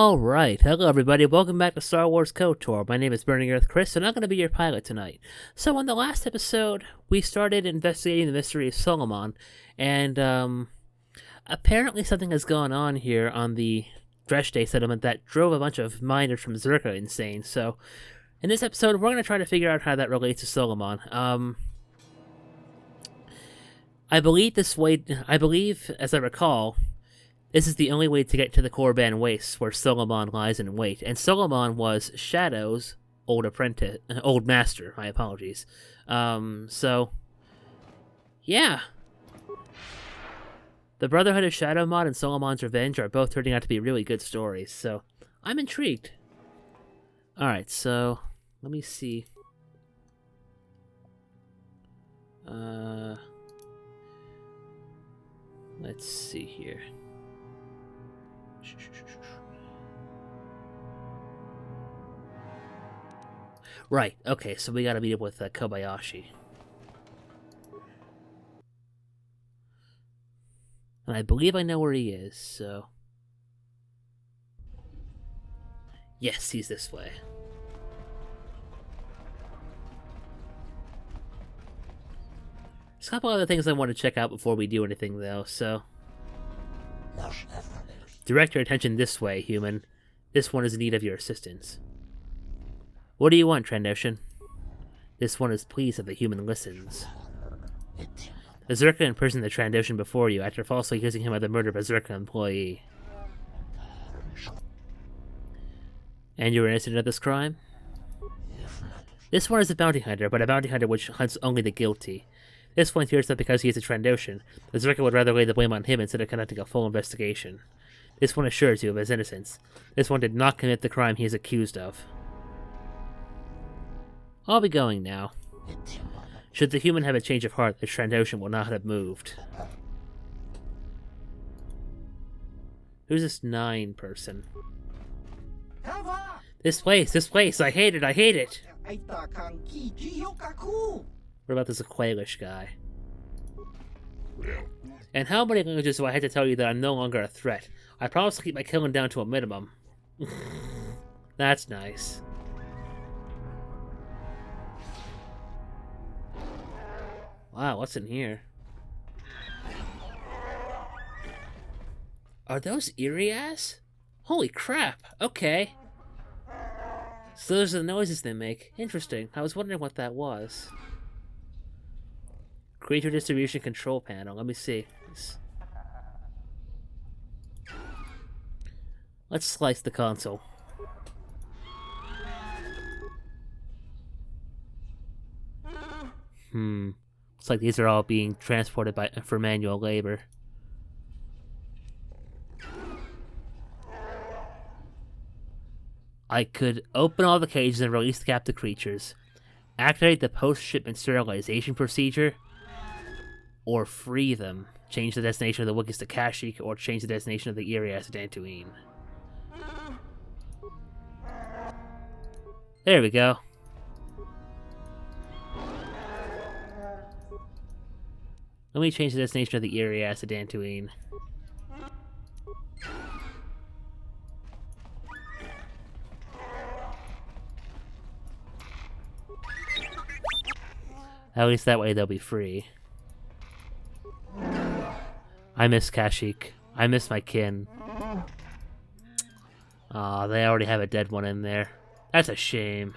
Alright, hello everybody, welcome back to Star Wars KOTOR. My name is Burning Earth Chris, and I'm going to be your pilot tonight. So in the last episode, we started investigating the mystery of Solomon, and apparently something has gone on here on the Day settlement that drove a bunch of miners from Czerka insane. So in this episode, we're going to try to figure out how that relates to Solomon. I believe, as I recall, this is the only way to get to the Korban Wastes, where Solomon lies in wait. And Solomon was Shadow's old master, my apologies. So, yeah. The Brotherhood of Shadow Mod and Solomon's Revenge are both turning out to be really good stories, so I'm intrigued. Alright, so, let me see. Let's see here. Right, okay, so we gotta meet up with Kobayashi. And I believe I know where he is, so... Yes, he's this way. There's a couple other things I want to check out before we do anything, though, so... Direct your attention this way, human. This one is in need of your assistance. What do you want, Trandoshan? This one is pleased that the human listens. The Czerka imprisoned the Trandoshan before you after falsely accusing him of the murder of a Czerka employee. And you were innocent of this crime? This one is a bounty hunter, but a bounty hunter which hunts only the guilty. This one fears that because he is a Trandoshan, the Czerka would rather lay the blame on him instead of conducting a full investigation. This one assures you of his innocence. This one did not commit the crime he is accused of. I'll be going now. Should the human have a change of heart, the Trandoshan will not have moved. Who's this 9 person? This place, I hate it! What about this Aqualish guy? And how many languages do I have to tell you that I'm no longer a threat? I promise to keep my killing down to a minimum. That's nice. Wow, what's in here? Are those Irias? Holy crap, okay. So those are the noises they make. Interesting. I was wondering what that was. Creature distribution control panel. Let me see. Let's slice the console. Looks like these are all being transported for manual labor. I could open all the cages and release the captive creatures, activate the post-shipment sterilization procedure, or free them, change the destination of the Wikis to Kashyyyk, or change the destination of the Irias to Dantooine. There we go. Let me change the destination of the Irias to Dantooine. At least that way they'll be free. I miss Kashyyyk. I miss my kin. Aw, they already have a dead one in there. That's a shame.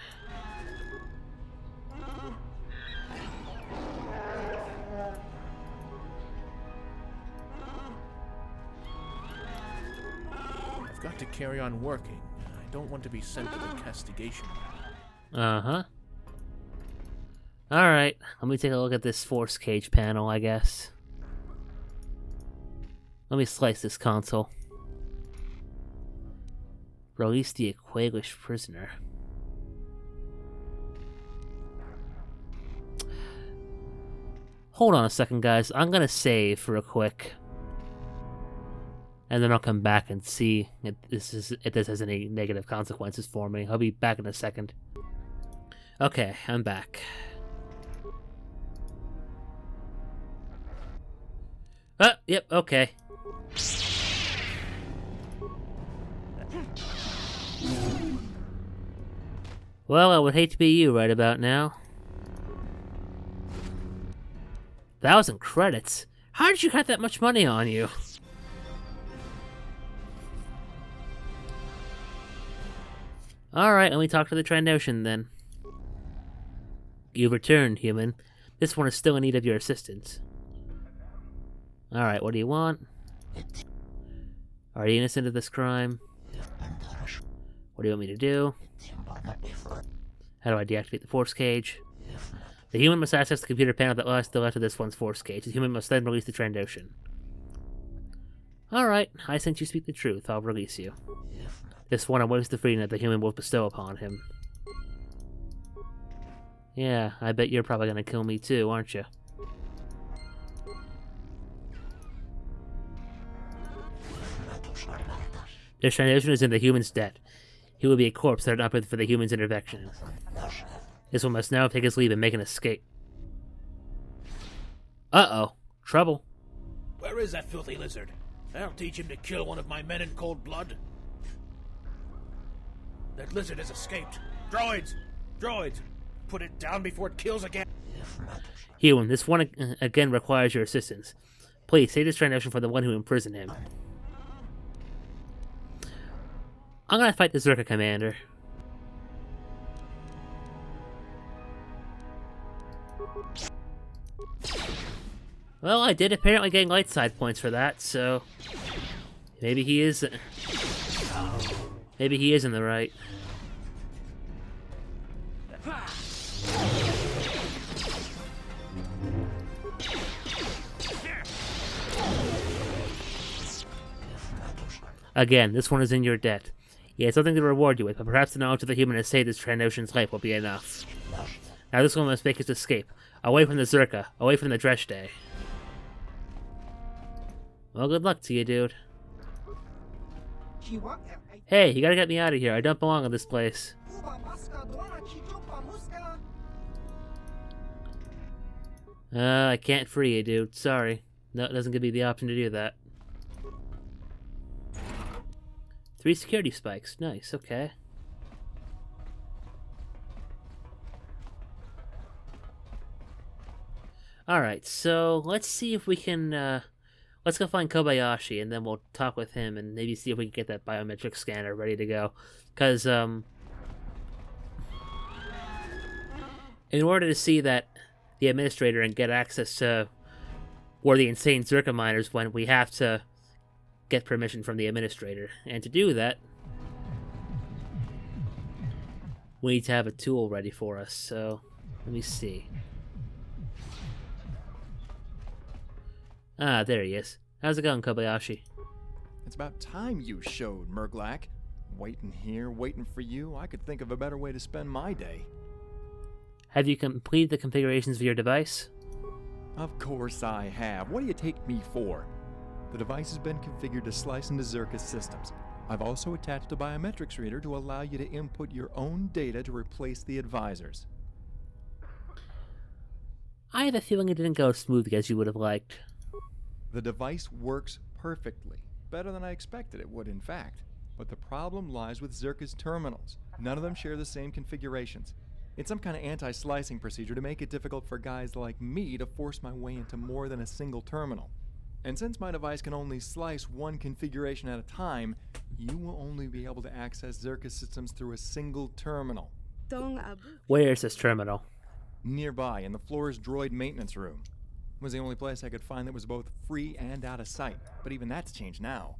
I've got to carry on working. I don't want to be sent to the castigation. Uh-huh. Alright, let me take a look at this force cage panel, I guess. Let me slice this console. Release the Aqualish prisoner. Hold on a second, guys. I'm gonna save real quick. And then I'll come back and see if this has any negative consequences for me. I'll be back in a second. Okay, I'm back. Yep, okay. Well, I would hate to be you right about now. 1,000 credits? How did you have that much money on you? Alright, let me talk to the Trandoshan then. You've returned, human. This one is still in need of your assistance. Alright, what do you want? Are you innocent of this crime? What do you want me to do? How do I deactivate the force cage? The human must access the computer panel that lies to the left of this one's force cage. The human must then release the Trandoshan. Alright, I sense you speak the truth. I'll release you. This one awaits the freedom that the human will bestow upon him. Yeah, I bet you're probably gonna kill me too, aren't you? This Trandoshan is in the human's debt. He will be a corpse that not for the human's intervention. This one must now take his leave and make an escape. Uh-oh. Trouble. Where is that filthy lizard? I'll teach him to kill one of my men in cold blood. That lizard has escaped. Droids! Droids! Put it down before it kills again. Human, this one again requires your assistance. Please, save this Trandoshan for the one who imprisoned him. I'm gonna fight the Czerka commander. Well, I did apparently gain light side points for that, so maybe he is in the right. Again, this one is in your debt. He has something to reward you with, but perhaps the knowledge that the human has saved this Trandoshan's life will be enough. Now this one must make his escape, away from the Czerka, away from the Dreshte. Well, good luck to you, dude. Hey, you gotta get me out of here. I don't belong in this place. I can't free you, dude. Sorry. No, it doesn't give me the option to do that. 3 security spikes. Nice, okay. Alright, so let's see if we can, let's go find Kobayashi, and then we'll talk with him, and maybe see if we can get that biometric scanner ready to go. Because, in order to see that the administrator and get access to where the insane Czerka miners went, we have to get permission from the administrator. And to do that, we need to have a tool ready for us. So, let me see. Ah, there he is. How's it going, Kobayashi? It's about time you showed, Murglak. Waiting here, waiting for you. I could think of a better way to spend my day. Have you completed the configurations of your device? Of course I have. What do you take me for? The device has been configured to slice into Czerka's systems. I've also attached a biometrics reader to allow you to input your own data to replace the advisors. I have a feeling it didn't go as smoothly as you would have liked. The device works perfectly. Better than I expected it would, in fact. But the problem lies with Czerka's terminals. None of them share the same configurations. It's some kind of anti-slicing procedure to make it difficult for guys like me to force my way into more than a single terminal. And since my device can only slice one configuration at a time, you will only be able to access Czerka's systems through a single terminal. Where is this terminal? Nearby, in the floor's droid maintenance room. It was the only place I could find that was both free and out of sight, but even that's changed now.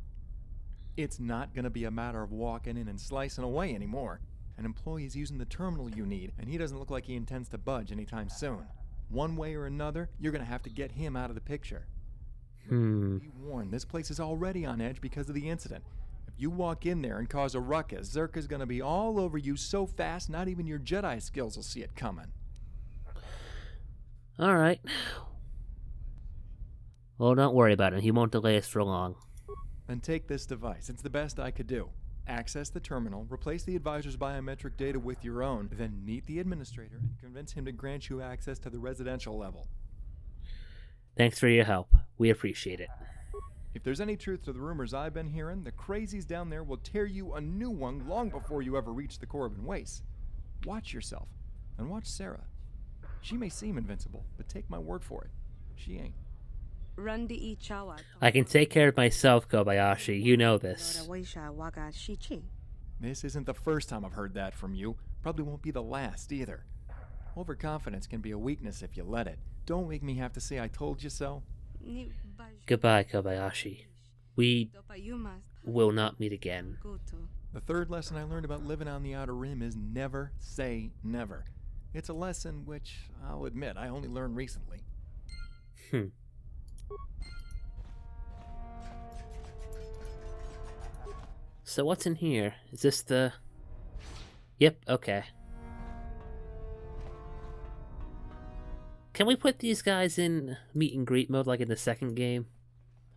It's not going to be a matter of walking in and slicing away anymore. An employee is using the terminal you need, and he doesn't look like he intends to budge anytime soon. One way or another, you're going to have to get him out of the picture. Be warned, this place is already on edge because of the incident. If you walk in there and cause a ruckus, Czerka's going to be all over you so fast, not even your Jedi skills will see it coming. Alright. Well, don't worry about him. He won't delay us for long. Then take this device. It's the best I could do. Access the terminal, replace the advisor's biometric data with your own, then meet the administrator and convince him to grant you access to the residential level. Thanks for your help. We appreciate it. If there's any truth to the rumors I've been hearing, the crazies down there will tear you a new one long before you ever reach the Corbin Waste. Watch yourself. And watch Sarah. She may seem invincible, but take my word for it. She ain't. I can take care of myself, Kobayashi. You know this. This isn't the first time I've heard that from you. Probably won't be the last, either. Overconfidence can be a weakness if you let it. Don't make me have to say I told you so. Goodbye, Kobayashi. We will not meet again. The third lesson I learned about living on the Outer Rim is never say never. It's a lesson which, I'll admit, I only learned recently. So what's in here? Is this the... Yep, okay. Can we put these guys in meet and greet mode like in the second game?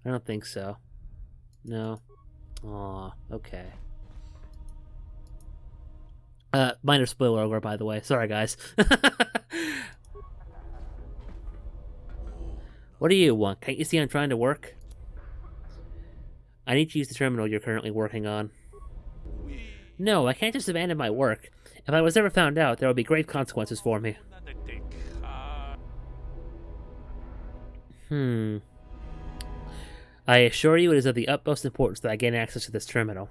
I don't think so. No. Aw, okay. Minor spoiler alert, by the way. Sorry, guys. What do you want? Can't you see I'm trying to work? I need to use the terminal you're currently working on. No, I can't just abandon my work. If I was ever found out, there would be grave consequences for me. I assure you it is of the utmost importance that I gain access to this terminal.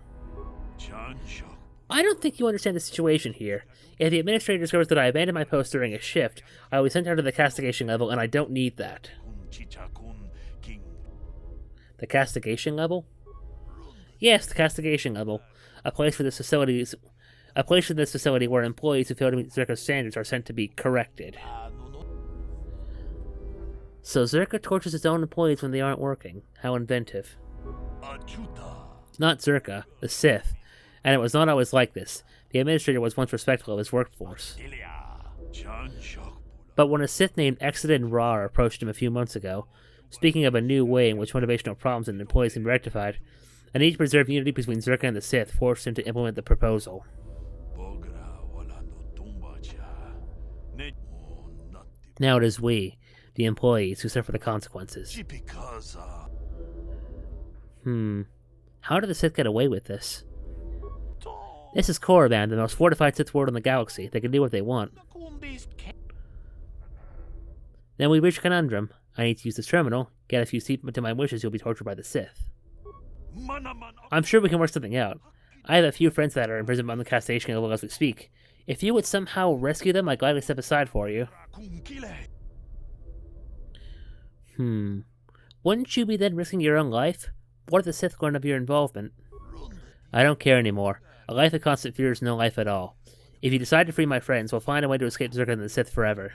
I don't think you understand the situation here. If the administrator discovers that I abandoned my post during a shift, I will be sent out to the castigation level, and I don't need that. The castigation level? Yes, the castigation level. A place in this facility where employees who fail to meet Czerka's standards are sent to be corrected. So Czerka tortures its own employees when they aren't working. How inventive. Not Czerka, the Sith. And it was not always like this. The administrator was once respectful of his workforce. But when a Sith named Exodus Rar approached him a few months ago, speaking of a new way in which motivational problems in employees can be rectified, a need to preserve unity between Czerka and the Sith forced him to implement the proposal. Now it is we, the employees, who suffer the consequences. How did the Sith get away with this? This is Korriban, the most fortified Sith world in the galaxy. They can do what they want. Then we reach a conundrum. I need to use this terminal, get a few seat to my wishes, you'll be tortured by the Sith. I'm sure we can work something out. I have a few friends that are in prison on the castigation level as we speak. If you would somehow rescue them, I'd gladly step aside for you. Wouldn't you be then risking your own life? What if the Sith learn of your involvement? I don't care anymore. A life of constant fear is no life at all. If you decide to free my friends, we'll find a way to escape Czerka and the Sith forever.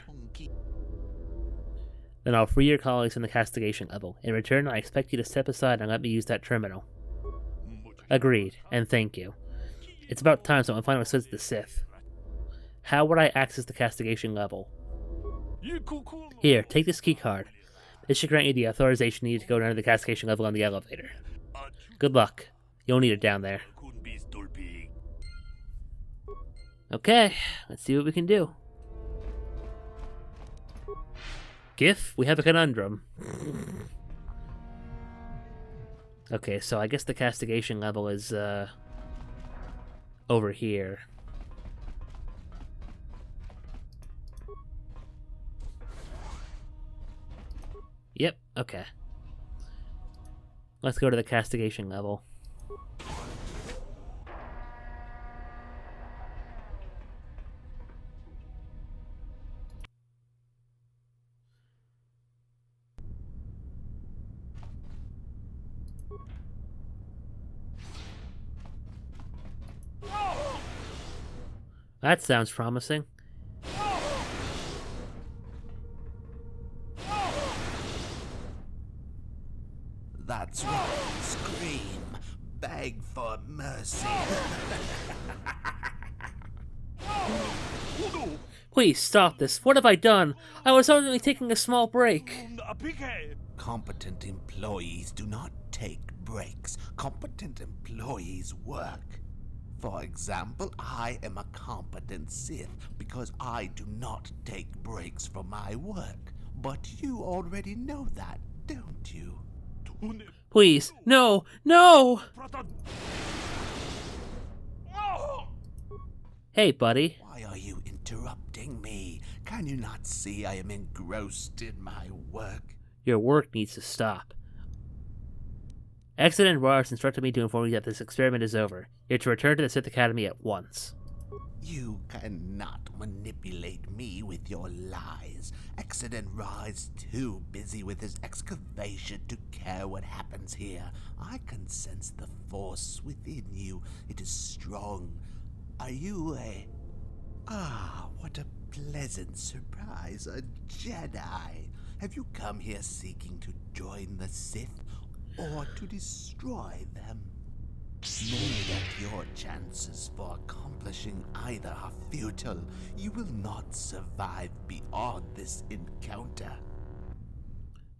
Then I'll free your colleagues from the castigation level. In return, I expect you to step aside and let me use that terminal. Agreed, and thank you. It's about time someone finally slips the Sith. How would I access the castigation level? Here, take this keycard. This should grant you the authorization needed to go down to the castigation level on the elevator. Good luck. You'll need it down there. Okay, let's see what we can do. GIF, we have a conundrum. Okay, so I guess the castigation level is, over here. Yep, okay. Let's go to the castigation level. That sounds promising. That's right. Scream. Beg for mercy. Please stop this. What have I done? I was only taking a small break. Competent employees do not take breaks. Competent employees work. For example, I am a competent Sith because I do not take breaks from my work. But you already know that, don't you? Please, no, no! Hey, buddy. Why are you interrupting me? Can you not see I am engrossed in my work? Your work needs to stop. Accident Rars instructed me to inform you that this experiment is over. You're to return to the Sith Academy at once. You cannot manipulate me with your lies. Accident Ra is too busy with his excavation to care what happens here. I can sense the force within you. It is strong. Are you a... Ah, what a pleasant surprise. A Jedi. Have you come here seeking to join the Sith or to destroy them? Know that your chances for accomplishing either are futile. You will not survive beyond this encounter.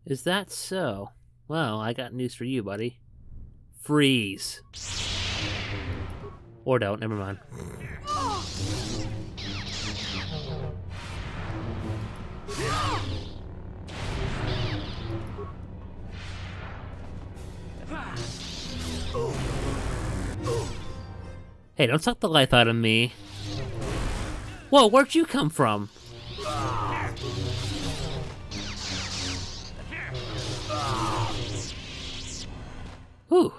Is that so? Well, I got news for you, buddy. Freeze. Or don't, never mind. Hey, don't suck the life out of me. Whoa, where'd you come from? Whew.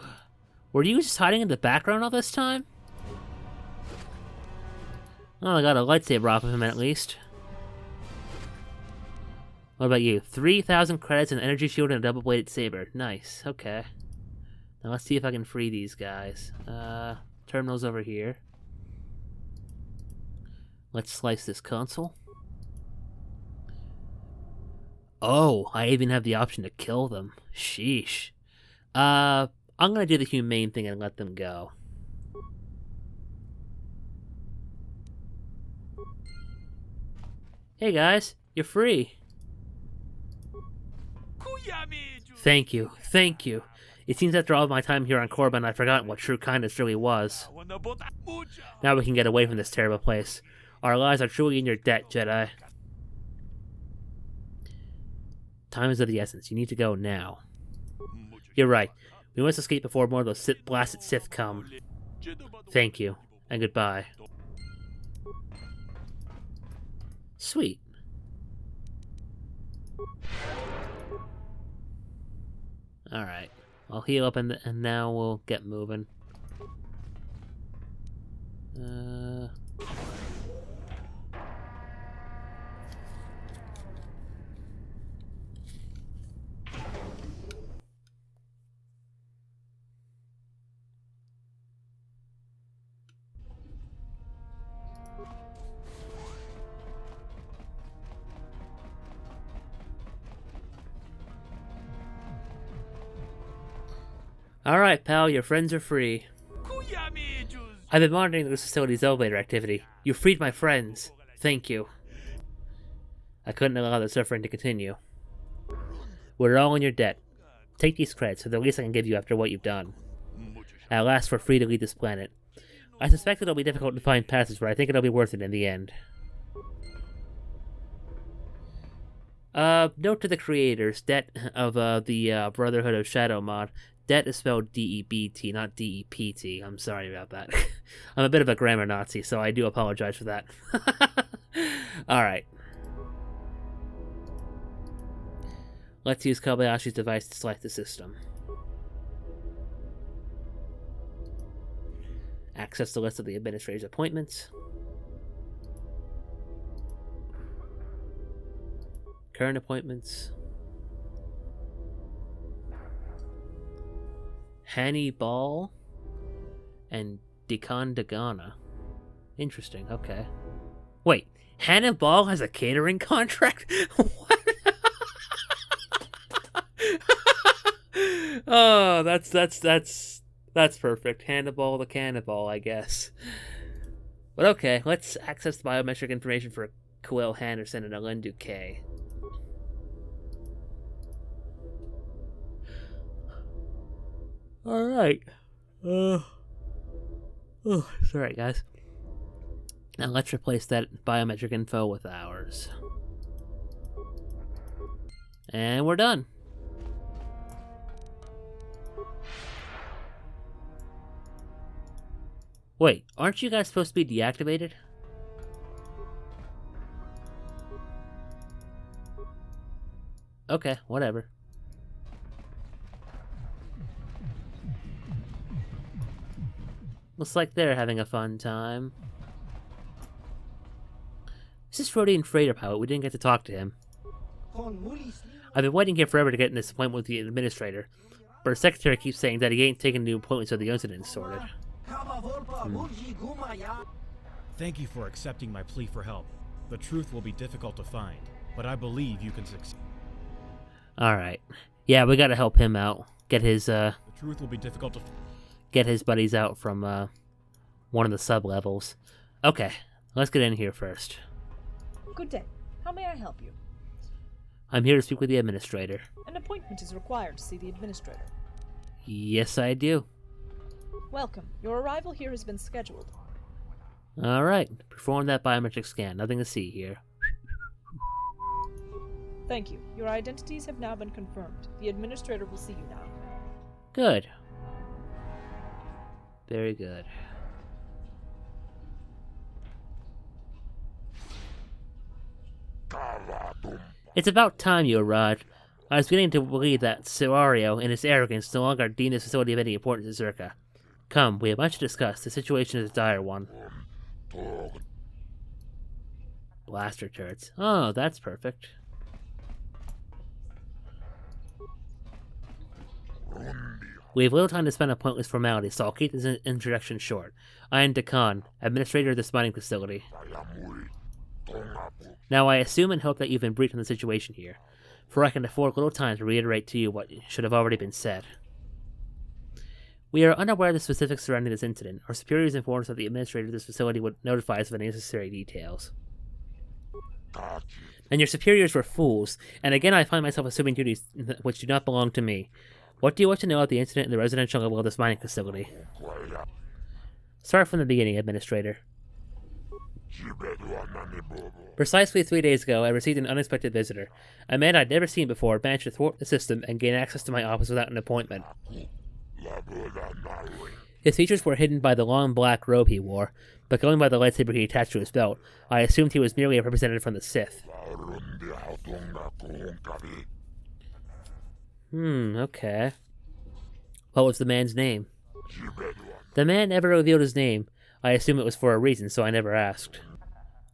Were you just hiding in the background all this time? Oh, I got a lightsaber off of him at least. What about you? 3,000 credits, an energy shield, and a double-bladed saber. Nice, okay. Now let's see if I can free these guys. Terminal's over here. Let's slice this console. Oh, I even have the option to kill them. Sheesh. I'm gonna do the humane thing and let them go. Hey guys, you're free. Thank you, thank you. It seems after all of my time here on Korriban, I've forgotten what true kindness really was. Now we can get away from this terrible place. Our lives are truly in your debt, Jedi. Time is of the essence. You need to go now. You're right. We must escape before more of those blasted Sith come. Thank you, and goodbye. Sweet. Alright. I'll heal up and now we'll get moving. Alright, pal, your friends are free. I've been monitoring this facility's elevator activity. You freed my friends. Thank you. I couldn't allow the suffering to continue. We're all in your debt. Take these credits, they're the least I can give you after what you've done. At last, we're free to leave this planet. I suspect it'll be difficult to find passage, but I think it'll be worth it in the end. Note to the creators, debt of the Brotherhood of Shadow mod. Debt is spelled D-E-B-T, not D-E-P-T. I'm sorry about that. I'm a bit of a grammar Nazi, so I do apologize for that. Alright. Let's use Kobayashi's device to select the system. Access the list of the administrator's appointments. Current appointments. Hannibal and Dekan Dagana. Interesting, okay. Wait, Hannibal has a catering contract? What? Oh, that's perfect. Hannibal the Cannibal, I guess. But okay, let's access the biometric information for Quill Henderson and Alendu K. Alright. It's alright, guys. Now let's replace that biometric info with ours. And we're done. Wait, aren't you guys supposed to be deactivated? Okay, whatever. Looks like they're having a fun time. This is Freudian freighter pilot. We didn't get to talk to him. I've been waiting here forever to get in this appointment with the administrator, but her secretary keeps saying that he ain't taking new appointments until the incident's sorted. Thank you for accepting my plea for help. The truth will be difficult to find, but I believe you can succeed. Alright. Yeah, we gotta help him out. Get his, The truth will be difficult to get his buddies out from, one of the sub-levels. Okay, let's get in here first. Good day. How may I help you? I'm here to speak with the administrator. An appointment is required to see the administrator. Yes, I do. Welcome. Your arrival here has been scheduled. Alright, perform that biometric scan. Nothing to see here. Thank you. Your identities have now been confirmed. The administrator will see you now. Good. Very good. It's about time you arrived. I was beginning to believe that Serario, in his arrogance, no longer deemed this facility of any importance to Czerka. Come, we have much to discuss. The situation is a dire one. Blaster turrets. Oh, that's perfect. We have little time to spend on pointless formalities, so I'll keep this introduction short. I am Dekan, administrator of this mining facility. Now I assume and hope that you've been briefed on the situation here, for I can afford little time to reiterate to you what should have already been said. We are unaware of the specifics surrounding this incident. Our superiors informed us that the administrator of this facility would notify us of any necessary details. And your superiors were fools, and again I find myself assuming duties which do not belong to me. What do you want to know about the incident in the residential level of this mining facility? Start from the beginning, Administrator. Precisely 3 days ago, I received an unexpected visitor. A man I'd never seen before managed to thwart the system and gain access to my office without an appointment. His features were hidden by the long black robe he wore, but going by the lightsaber he attached to his belt, I assumed he was merely a representative from the Sith. Okay. What was the man's name? The man never revealed his name. I assume it was for a reason, so I never asked.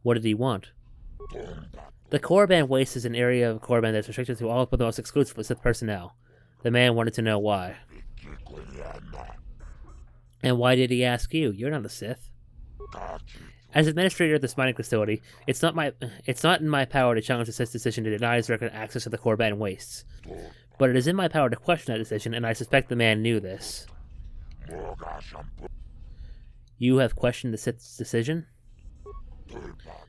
What did he want? The Korriban Waste is an area of Korriban that's restricted to all but the most exclusive Sith personnel. The man wanted to know why. And why did he ask you? You're not a Sith. As administrator of this mining facility, it's not in my power to challenge the Sith's decision to deny Czerka access to the Korriban Wastes. But it is in my power to question that decision, and I suspect the man knew this. You have questioned the Sith's decision?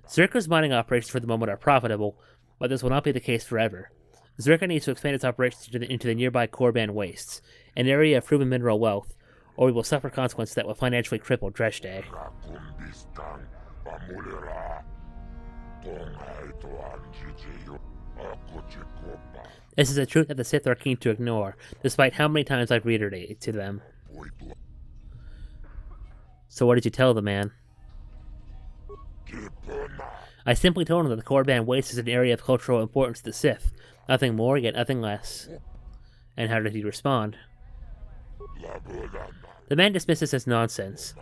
Czerka's mining operations for the moment are profitable, but this will not be the case forever. Czerka needs to expand its operations into the nearby Korriban Wastes, an area of proven mineral wealth, or we will suffer consequences that will financially cripple Dreshte. This is a truth that the Sith are keen to ignore, despite how many times I've reiterated it to them. So what did you tell the man? I simply told him that the Korriban Waste is an area of cultural importance to the Sith. Nothing more, yet nothing less. And how did he respond? The man dismissed this as nonsense,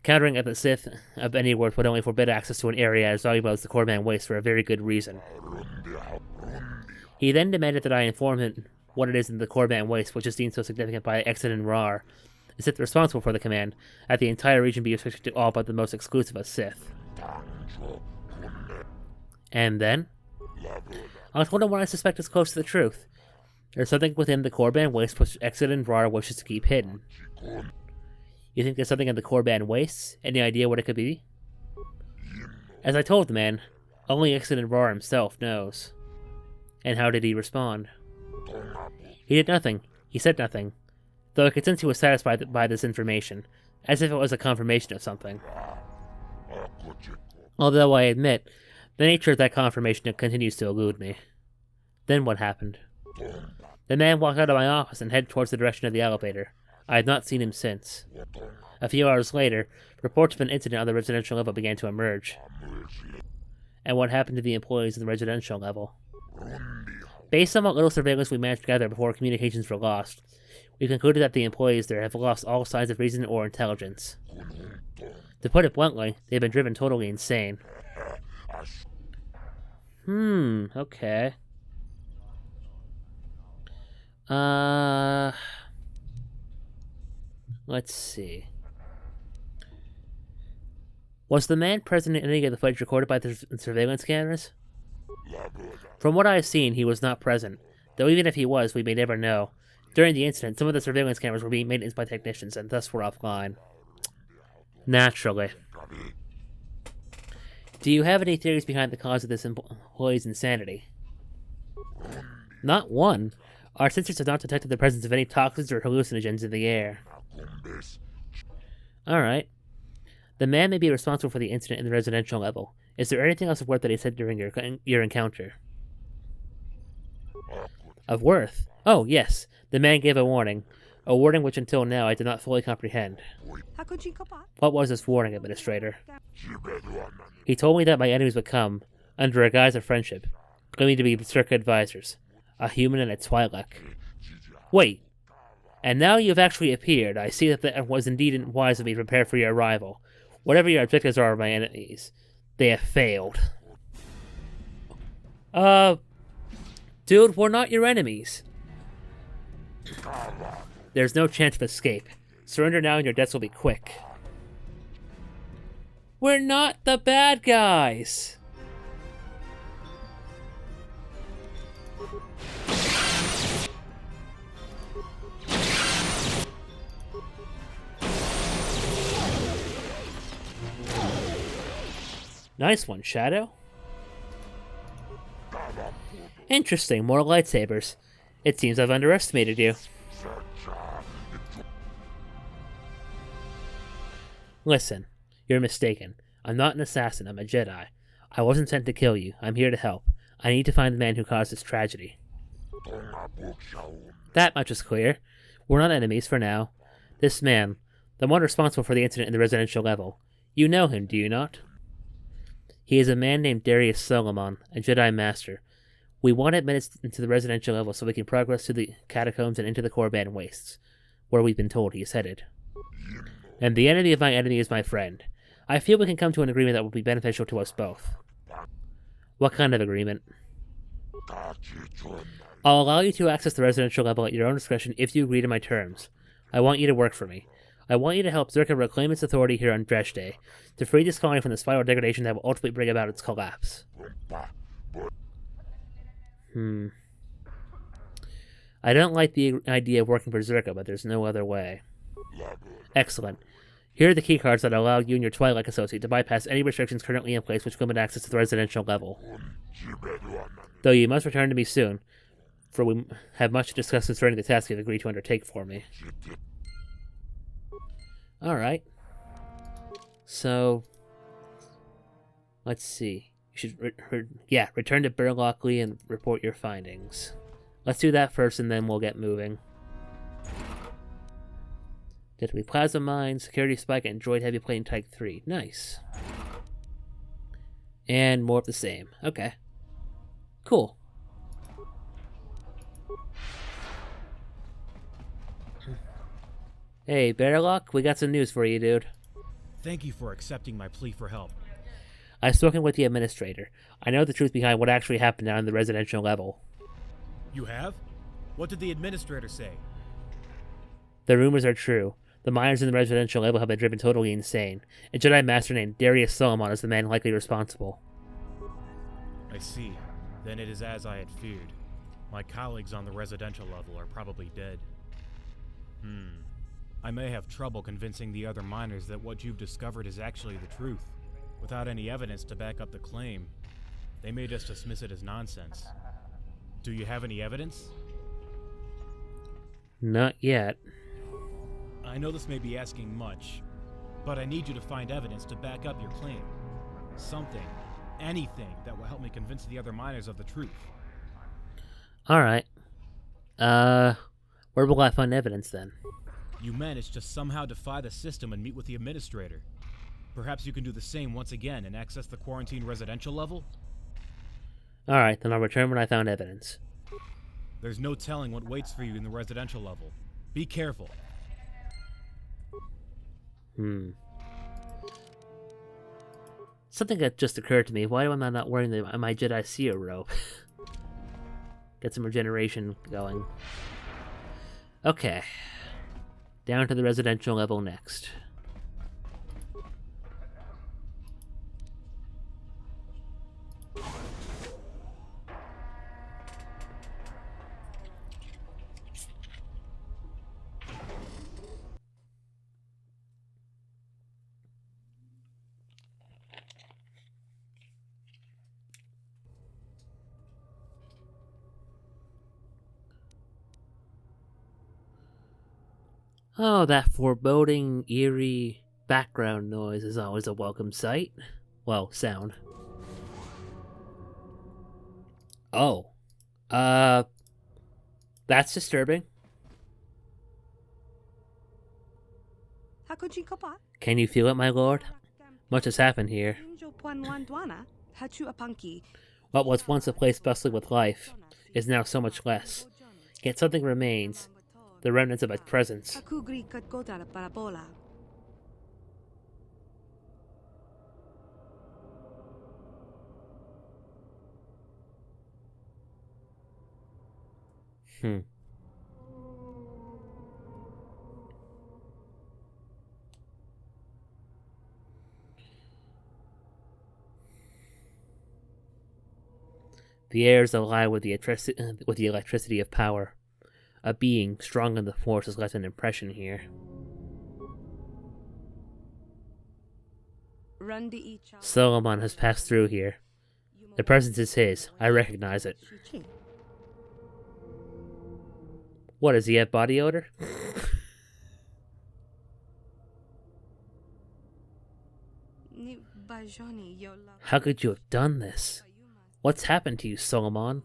countering that the Sith of any worth would only forbid access to an area as valuable as the Korriban Waste for a very good reason. He then demanded that I inform him what it is in the Korriban Waste which is deemed so significant by Exodus Rar, the Sith responsible for the command, that the entire region be restricted to all but the most exclusive of Sith. And then? I told him what I suspect is close to the truth. There's something within the Korriban Waste which Exodus Rar wishes to keep hidden. You think there's something in the Korriban Wastes? Any idea what it could be? As I told the man, only Exodus Rar himself knows. And how did he respond? He did nothing. He said nothing. Though I could sense he was satisfied by this information, as if it was a confirmation of something. Although I admit, the nature of that confirmation continues to elude me. Then what happened? The man walked out of my office and headed towards the direction of the elevator. I have not seen him since. A few hours later, reports of an incident on the residential level began to emerge. And what happened to the employees in the residential level? Based on what little surveillance we managed to gather before communications were lost, we concluded that the employees there have lost all signs of reason or intelligence. To put it bluntly, they've been driven totally insane. Okay. Let's see. Was the man present in any of the footage recorded by the surveillance cameras? From what I have seen, he was not present. Though even if he was, we may never know. During the incident, some of the surveillance cameras were being maintenance by technicians and thus were offline. Naturally. Do you have any theories behind the cause of this employee's insanity? Not one. Our sensors have not detected the presence of any toxins or hallucinogens in the air. Alright. The man may be responsible for the incident in the residential level. Is there anything else of worth that he said during your encounter? Of worth? Oh, yes. The man gave a warning. A warning which until now I did not fully comprehend. What was this warning, Administrator? He told me that my enemies would come, under a guise of friendship, claiming to be Czerka advisors, a human and a Twi'lek. Wait. And now you've actually appeared. I see that it was indeed wise of me to prepare for your arrival. Whatever your objectives are, my enemies, they have failed. Dude, we're not your enemies. There's no chance of escape. Surrender now and your deaths will be quick. We're not the bad guys! Nice one, Shadow. Interesting, more lightsabers. It seems I've underestimated you. Listen, you're mistaken. I'm not an assassin, I'm a Jedi. I wasn't sent to kill you. I'm here to help. I need to find the man who caused this tragedy. That much is clear. We're not enemies for now. This man, the one responsible for the incident in the residential level. You know him, do you not? He is a man named Darius Solomon, a Jedi Master. We want admitted into the residential level so we can progress to the catacombs and into the Korriban wastes, where we've been told he is headed. And the enemy of my enemy is my friend. I feel we can come to an agreement that will be beneficial to us both. What kind of agreement? I'll allow you to access the residential level at your own discretion if you agree to my terms. I want you to work for me. I want you to help Czerka reclaim its authority here on Dresh Day, to free this colony from the spiral degradation that will ultimately bring about its collapse. I don't like the idea of working for Czerka, but there's no other way. Excellent. Here are the keycards that allow you and your Twi'lek associate to bypass any restrictions currently in place which limit access to the residential level. Though you must return to me soon, for we have much to discuss concerning the task you've agreed to undertake for me. Alright. So, let's see. You should, return to Burlockley and report your findings. Let's do that first and then we'll get moving. Deadly Plasma Mine, Security Spike, and Droid Heavy Plane Type 3. Nice. And more of the same. Okay. Cool. Hey, Bearlock, we got some news for you, dude. Thank you for accepting my plea for help. I've spoken with the Administrator. I know the truth behind what actually happened down in the residential level. You have? What did the Administrator say? The rumors are true. The miners in the residential level have been driven totally insane. A Jedi Master named Darius Solomon is the man likely responsible. I see. Then it is as I had feared. My colleagues on the residential level are probably dead. I may have trouble convincing the other miners that what you've discovered is actually the truth. Without any evidence to back up the claim, they may just dismiss it as nonsense. Do you have any evidence? Not yet. I know this may be asking much, but I need you to find evidence to back up your claim. Something, anything that will help me convince the other miners of the truth. Alright. Where will I find evidence then? You managed to somehow defy the system and meet with the Administrator. Perhaps you can do the same once again and access the quarantine residential level? Alright, then I'll return when I found evidence. There's no telling what waits for you in the residential level. Be careful. Something that just occurred to me. Why am I not wearing my Jedi Seer robe? Get some regeneration going. Okay. Down to the residential level next. Oh, that foreboding, eerie background noise is always a welcome sight. Well, sound. Oh. That's disturbing. Can you feel it, my lord? Much has happened here. What was once a place bustling with life is now so much less. Yet something remains. The remnants of its presence. The air is alive with the electricity of power. A being strong in the force has left an impression here. Solomon has passed through here. The presence is his. I recognize it. What, does he have body odor? How could you have done this? What's happened to you, Solomon?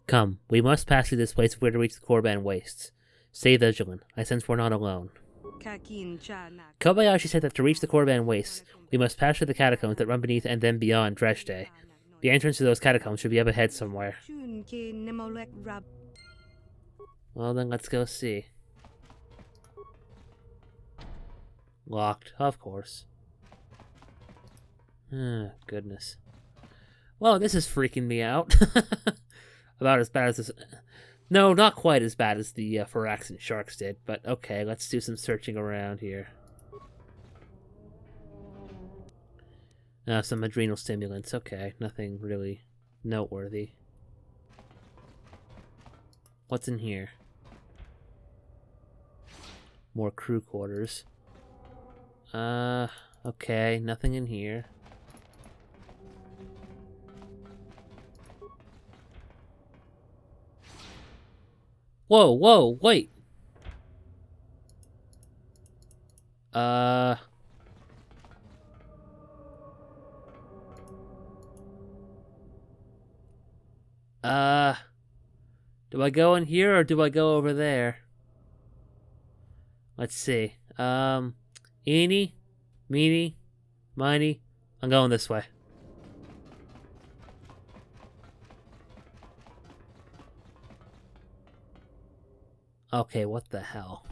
Come, we must pass through this place if we're to reach the Korban Wastes. Stay vigilant. I sense we're not alone. Kobayashi said that to reach the Korban Wastes, we must pass through the catacombs that run beneath and then beyond Dreshte. The entrance to those catacombs should be up ahead somewhere. Well then, let's go see. Locked, of course. Goodness. Well, this is freaking me out. About as bad as this... No, not quite as bad as the Phyraxan sharks did, but okay, let's do some searching around here. Some adrenal stimulants, okay, nothing really noteworthy. What's in here? More crew quarters. Okay, nothing in here. Whoa, whoa, wait! Do I go in here or do I go over there? Let's see. Eeny, meeny, miny. I'm going this way. Okay, what the hell?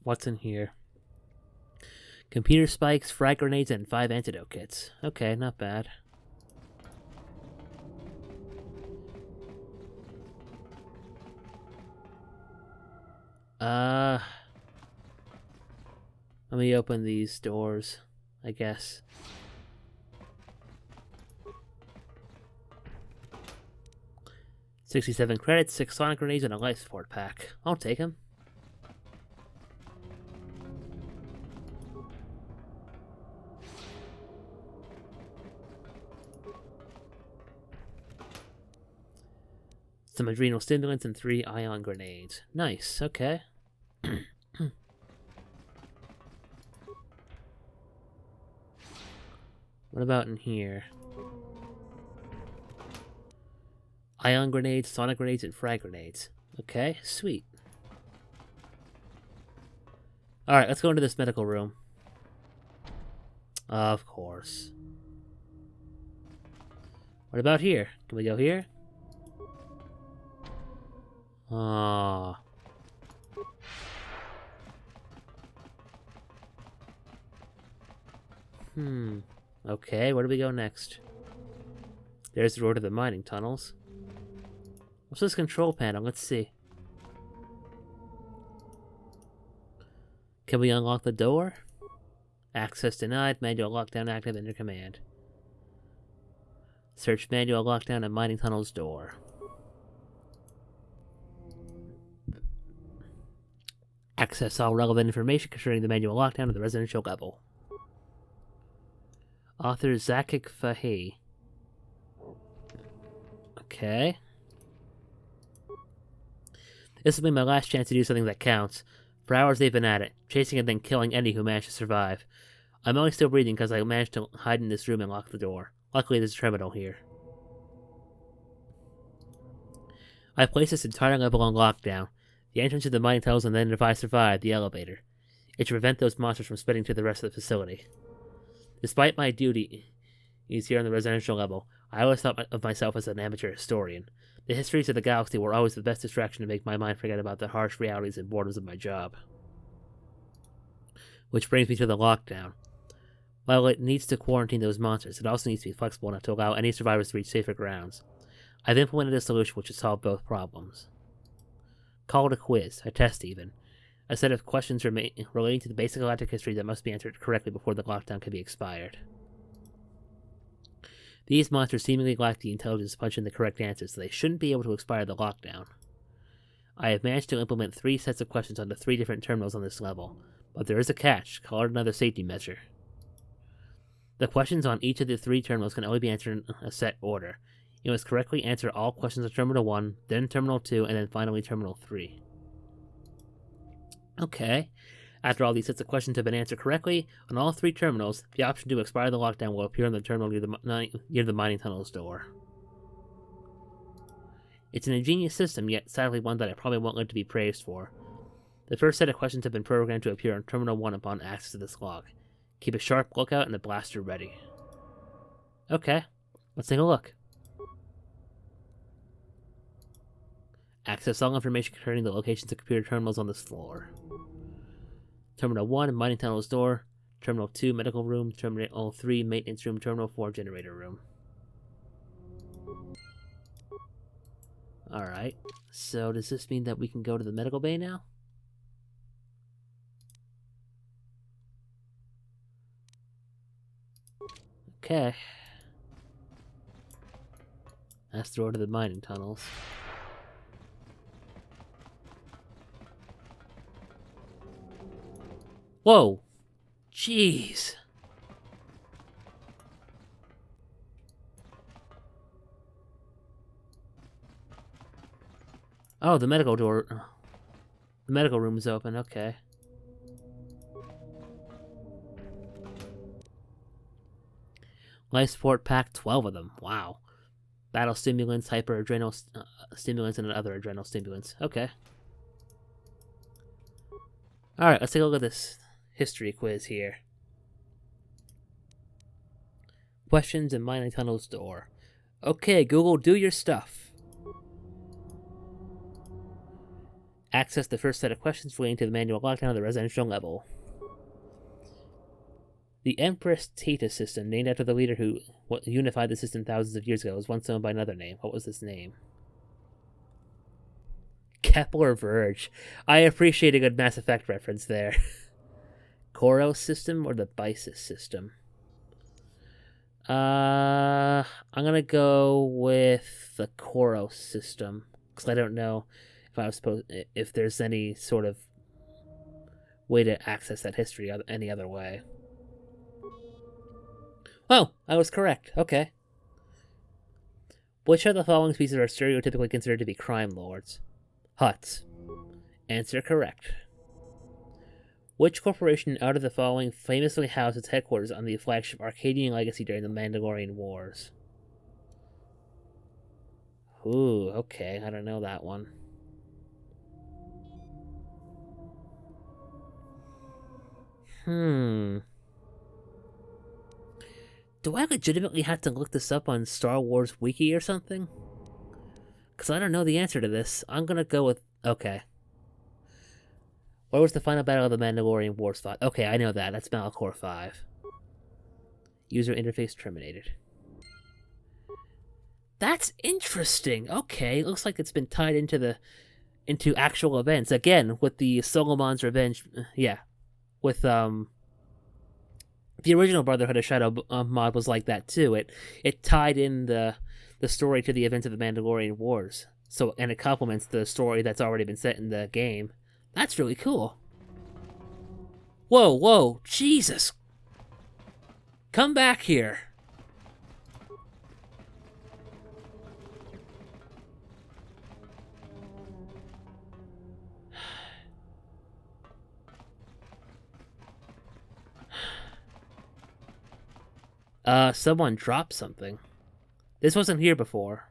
What's in here? Computer spikes, frag grenades, and 5 antidote kits. Okay, not bad. Let me open these doors, I guess. $67 credits, 6 sonic grenades, and a life support pack. I'll take them. Some adrenal stimulants and 3 ion grenades. Nice, okay. What about in here? Ion grenades, sonic grenades, and frag grenades. Okay, sweet. Alright, let's go into this medical room. Of course. What about here? Can we go here? Ah. Okay, where do we go next? There's the road to the mining tunnels. What's this control panel? Let's see. Can we unlock the door? Access denied. Manual lockdown active under command. Search manual lockdown and mining tunnels door. Access all relevant information concerning the manual lockdown at the residential level. Author Zakik Fahy. Okay. This will be my last chance to do something that counts. For hours they've been at it, chasing and then killing any who managed to survive. I'm only still breathing because I managed to hide in this room and lock the door. Luckily there's a terminal here. I placed this entire level on lockdown. The entrance to the mining tunnels, and then if I survive, the elevator. It should prevent those monsters from spreading to the rest of the facility. Despite my duties here on the residential level, I always thought of myself as an amateur historian. The histories of the galaxy were always the best distraction to make my mind forget about the harsh realities and boredoms of my job. Which brings me to the lockdown. While it needs to quarantine those monsters, it also needs to be flexible enough to allow any survivors to reach safer grounds. I've implemented a solution which should solve both problems. Call it a quiz, a test even. A set of questions relating to the basic galactic history that must be answered correctly before the lockdown can be expired. These monsters seemingly lack the intelligence to punch in the correct answers, so they shouldn't be able to expire the lockdown. I have managed to implement 3 sets of questions onto 3 different terminals on this level, but there is a catch. Call it another safety measure. The questions on each of the 3 terminals can only be answered in a set order. You must correctly answer all questions on Terminal 1, then Terminal 2, and then finally Terminal 3. Okay. After all these sets of questions have been answered correctly, on all 3 terminals, the option to expire the lockdown will appear on the terminal near the mining tunnels door. It's an ingenious system, yet sadly one that I probably won't live to be praised for. The first set of questions have been programmed to appear on Terminal 1 upon access to this log. Keep a sharp lookout and a blaster ready. Okay, let's take a look. Access all information concerning the locations of computer terminals on this floor. Terminal 1, mining tunnels door. Terminal 2, medical room. Terminal 3, maintenance room. Terminal 4, generator room. Alright, so does this mean that we can go to the medical bay now? Okay. That's the road to the mining tunnels. Whoa! Jeez! Oh, the medical door. The medical room is open, okay. Life support pack, 12 of them. Wow. Battle stimulants, hyper-adrenal stimulants, and other adrenal stimulants. Okay. Alright, let's take a look at this history quiz here. Questions in mining tunnels door. Okay, Google, do your stuff. Access the first set of questions relating to the manual lockdown of the residential level. The Empress Theta system, named after the leader who unified the system thousands of years ago, was once known by another name. What was this name? Kepler Verge. I appreciate a good Mass Effect reference there. Koros system or the Bisis system? I'm gonna go with the Koros system because I don't know if there's any sort of way to access that history any other way. Oh, I was correct. Okay. Which of the following species are stereotypically considered to be crime lords? Huts. Answer correct. Which corporation out of the following famously housed its headquarters on the flagship Arcadian Legacy during the Mandalorian Wars? Ooh, okay, I don't know that one. Do I legitimately have to look this up on Star Wars Wiki or something? Because I don't know the answer to this. I'm gonna go with... Okay. Where was the final battle of the Mandalorian Wars fought? Okay, I know that. That's Malachor 5. User interface terminated. That's interesting. Okay, looks like it's been tied into actual events. Again, with the Solomon's Revenge... Yeah. With, the original Brotherhood of Shadow mod was like that, too. It tied in the story to the events of the Mandalorian Wars. So, and it complements the story that's already been set in the game. That's really cool. Whoa, whoa, Jesus. Come back here. Someone dropped something. This wasn't here before.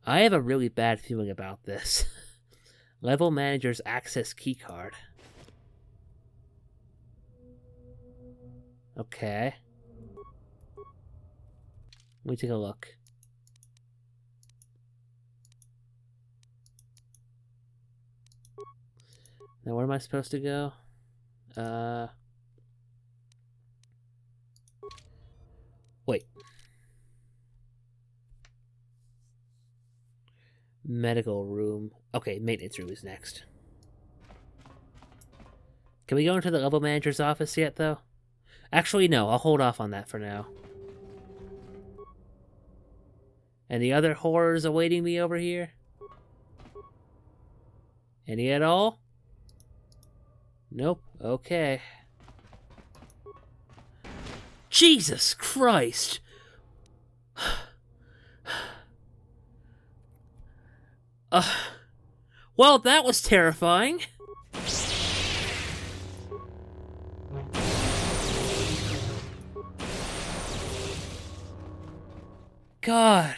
I have a really bad feeling about this. Level Manager's Access Keycard. Okay. Let me take a look. Now where am I supposed to go? Wait. Medical room. Okay, maintenance room is next. Can we go into the level manager's office yet, though? Actually, no. I'll hold off on that for now. Any other horrors awaiting me over here? Any at all? Nope. Okay. Jesus Christ! Well, that was terrifying. God.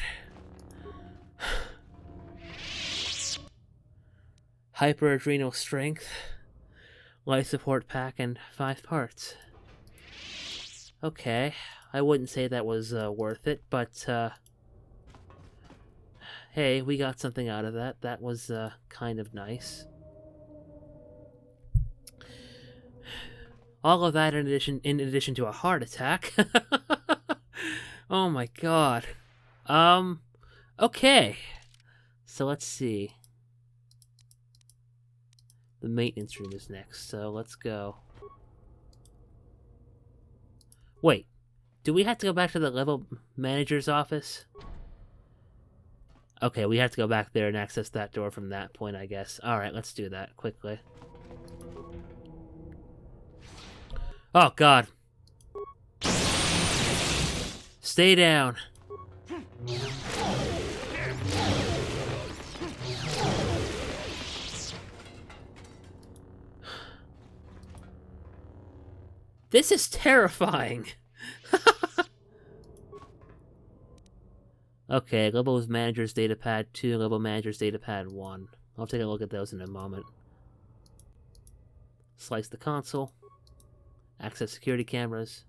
Hyper-adrenal strength. Life support pack and 5 parts. Okay. I wouldn't say that was worth it, but hey, we got something out of that. That was kind of nice. All of that in addition to a heart attack. Oh my god. Okay. So let's see. The maintenance room is next, so let's go. Wait. Do we have to go back to the level manager's office? Okay, we have to go back there and access that door from that point, I guess. Alright, let's do that quickly. Oh, God. Stay down. This is terrifying. Okay, level manager's datapad 2, level manager's datapad 1. I'll take a look at those in a moment. Slice the console. Access security cameras.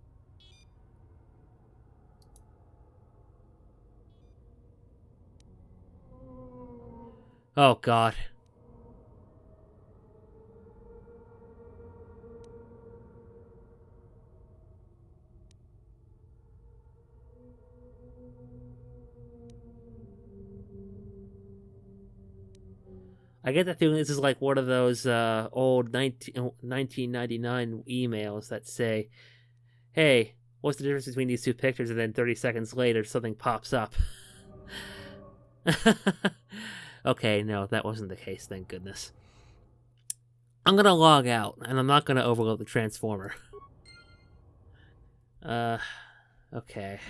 Oh, God. I get the feeling this is like one of those old 1999 emails that say, hey, what's the difference between these two pictures? And then 30 seconds later, something pops up. Okay, no, that wasn't the case, thank goodness. I'm gonna log out, and I'm not gonna overload the transformer. Okay.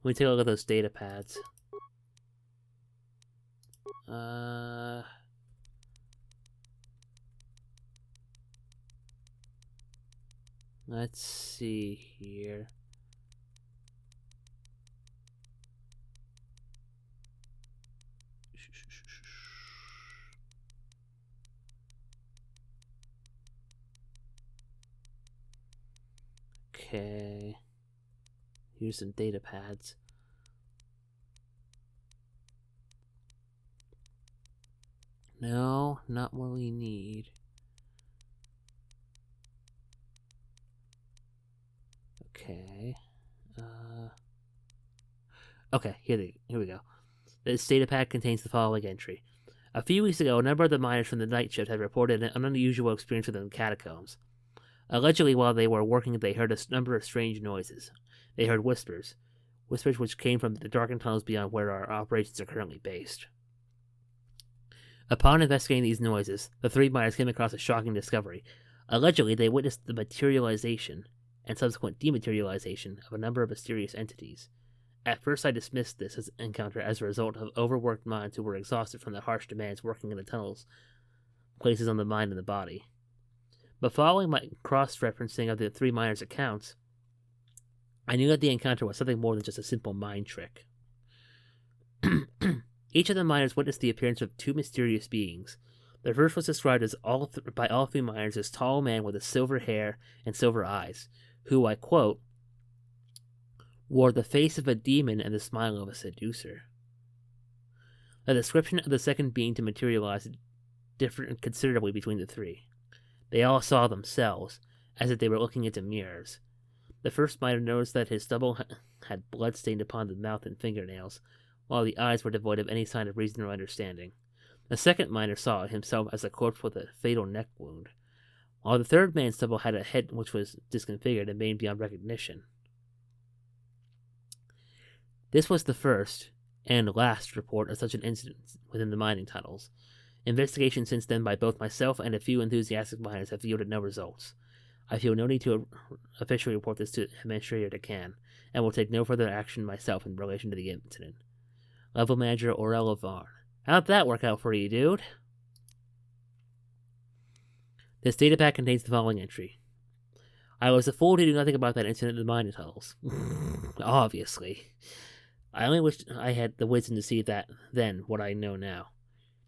Let me take a look at those data pads. Let's see here. Okay. Here's some data pads. No, not what we need. Okay. Okay, here we go. This data pad contains the following entry. A few weeks ago, a number of the miners from the night shift had reported an unusual experience within the catacombs. Allegedly, while they were working, they heard a number of strange noises. They heard whispers which came from the darkened tunnels beyond where our operations are currently based. Upon investigating these noises, the 3 miners came across a shocking discovery. Allegedly, they witnessed the materialization and subsequent dematerialization of a number of mysterious entities. At first, I dismissed this encounter as a result of overworked minds who were exhausted from the harsh demands working in the tunnels, places on the mind and the body. But following my cross-referencing of the 3 miners' accounts, I knew that the encounter was something more than just a simple mind trick. Each of the miners witnessed the appearance of 2 mysterious beings. The first was described by all 3 miners as a tall man with silver hair and silver eyes, who, I quote, wore the face of a demon and the smile of a seducer. The description of the second being to materialize differed considerably between the 3. They all saw themselves, as if they were looking into mirrors. The first miner noticed that his stubble had blood stained upon the mouth and fingernails, while the eyes were devoid of any sign of reason or understanding. The second miner saw himself as a corpse with a fatal neck wound, while the third man's stubble had a head which was disfigured and made beyond recognition. This was the first and last report of such an incident within the mining tunnels. Investigation since then by both myself and a few enthusiastic miners have yielded no results. I feel no need to officially report this to Administrator Decan, and will take no further action myself in relation to the incident. Level Manager Aurel Varn. How'd that work out for you, dude? This data pack contains the following entry. I was a fool to do nothing about that incident in the mining tunnels. Obviously. I only wish I had the wisdom to see that then what I know now.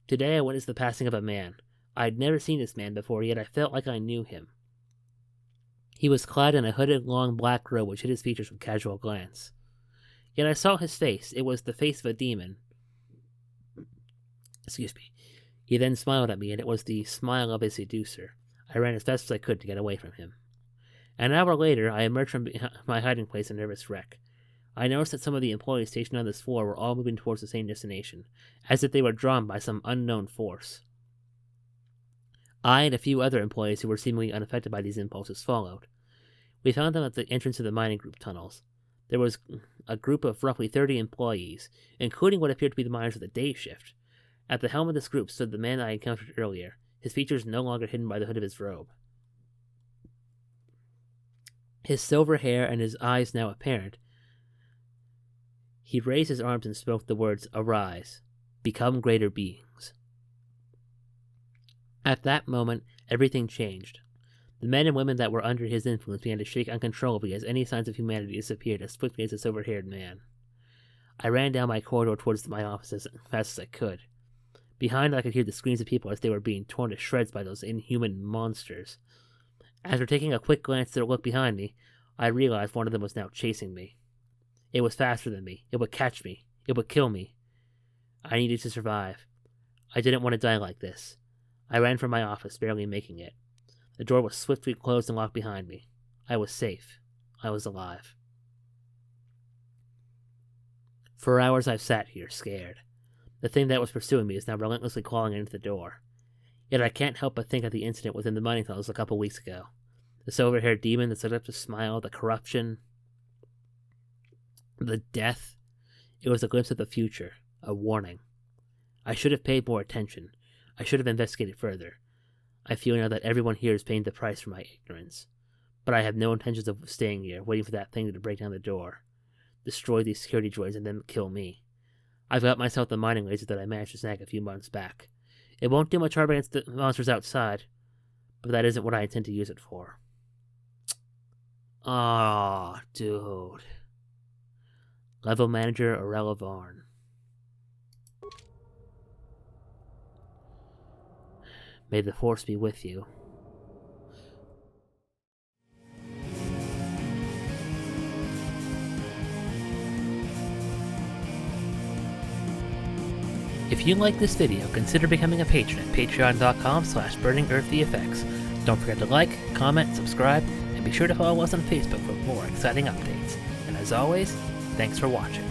Today I witnessed the passing of a man. I had never seen this man before, yet I felt like I knew him. He was clad in a hooded, long black robe which hid his features with casual glance. Yet I saw his face. It was the face of a demon. Excuse me. He then smiled at me, and it was the smile of a seducer. I ran as fast as I could to get away from him. An hour later, I emerged from my hiding place a nervous wreck. I noticed that some of the employees stationed on this floor were all moving towards the same destination, as if they were drawn by some unknown force. I and a few other employees who were seemingly unaffected by these impulses followed. We found them at the entrance to the mining group tunnels. There was a group of roughly 30 employees, including what appeared to be the miners of the day shift. At the helm of this group stood the man I encountered earlier, his features no longer hidden by the hood of his robe. His silver hair and his eyes now apparent, he raised his arms and spoke the words, "Arise, become greater beings." At that moment, everything changed. The men and women that were under his influence began to shake uncontrollably as any signs of humanity disappeared as swiftly as the silver-haired man. I ran down my corridor towards my office as fast as I could. Behind, I could hear the screams of people as they were being torn to shreds by those inhuman monsters. After taking a quick glance to look behind me, I realized one of them was now chasing me. It was faster than me. It would catch me. It would kill me. I needed to survive. I didn't want to die like this. I ran from my office, barely making it. The door was swiftly closed and locked behind me. I was safe. I was alive. For hours I've sat here, scared. The thing that was pursuing me is now relentlessly clawing into the door. Yet I can't help but think of the incident within the mining tunnels a couple weeks ago. The silver-haired demon, the seductive smile, the corruption, the death. It was a glimpse of the future, a warning. I should have paid more attention. I should have investigated further. I feel now that everyone here is paying the price for my ignorance. But I have no intentions of staying here, waiting for that thing to break down the door, destroy these security droids, and then kill me. I've got myself the mining laser that I managed to snag a few months back. It won't do much harm against the monsters outside, but that isn't what I intend to use it for. Ah, dude. Level Manager Aurel Varn. May the Force be with you. If you like this video, consider becoming a patron at patreon.com/burningearthvfx. Don't forget to like, comment, subscribe, and be sure to follow us on Facebook for more exciting updates. And as always, thanks for watching.